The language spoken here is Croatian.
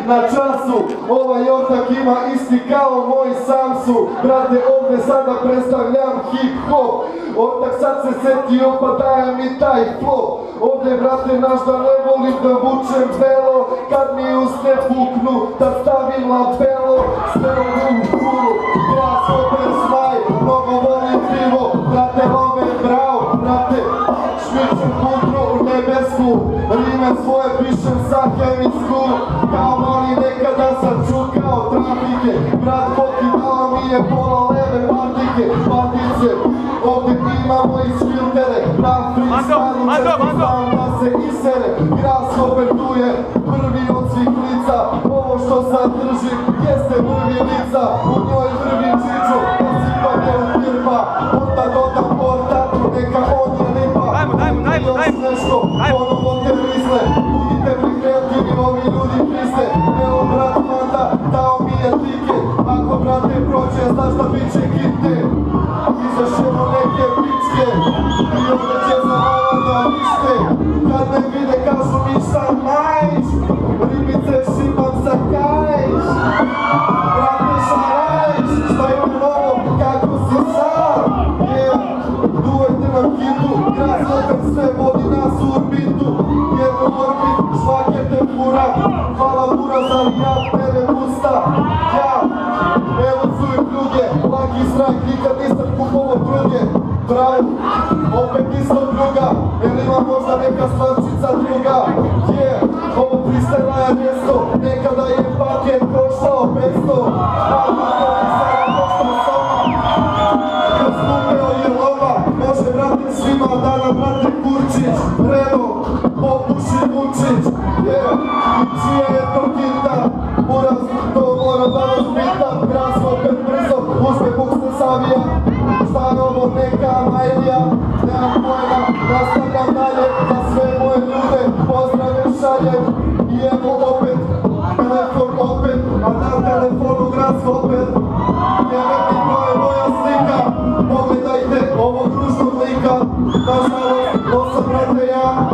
na času. Ovaj ortak ima isti kao moj Samsu. Brate, ovdje sada predstavljam hip-hop. Ortak sad se setio pa daje mi taj flow. Ovdje, brate, naš da ne volim da vučem belo. Kad mi usne puknu, da stavim labelo. Sveo u kulu, glas opet smaj. Mnogo volim pivo, brate, ove brao. Brate, šmičem putru u nebesku. Rime svoje pišem sa hemijsku. Kao mali nekada sam čukao trafike. Brat pokidao mi je pola leve patike. Patice, ovdje imamo i filtere. Na freestylu znam da se isere. Grasshopper tu je prvi od svih lica. Ovo što sad držim jeste vrvinica. U njoj vrvim čiču, da si pa ne upirpa. Onda dodam portatu, neka on je lipa. Još nešto, ponovo te misle. Budite mi kreativi, ovi ljudi priste. Evo brat Manda, dao mi je tiket. Ako brate prođe, znaš da bit će kite. Izašemo neke pičke i onda će za malo da nište. Kad me vide kažu mi šta majš, ribice šipam za kajš. Brate šarajš, šta je novo, kako si sad? Duvajte nam hitu, Grasshopper sve vodi nas u orbitu. Jednu orbit, svake te fura, hvala bura za ja tebe pusta. Ja, evo su i pljuge, laki strah, nikad nisam kupovo druge. Bravo, opet isto druga, jel ima možda neka stvarčica druga? Ovo pristajla je mjesto, nekada je paket koštao 500. Hvala to i sada košta soma. Kad skupeo je lova, može brate svima da nam brate Kurčić. Revo, popuši Vučić, i čija je to kita? Buraz, to moram da vas pitam. Grasshopper brzo, uzme buk se savija. Šta je ovo neka majdija? Nemam pojma, nastavljam dalje. Za sve moje ljude pozdrave šaljem. I evo opet, telefon opet, a na telefonu Grasshopper. Jebeti, to je moja slika. Pogledajte ovog ružnog lika. Nažalost, to sam brate ja.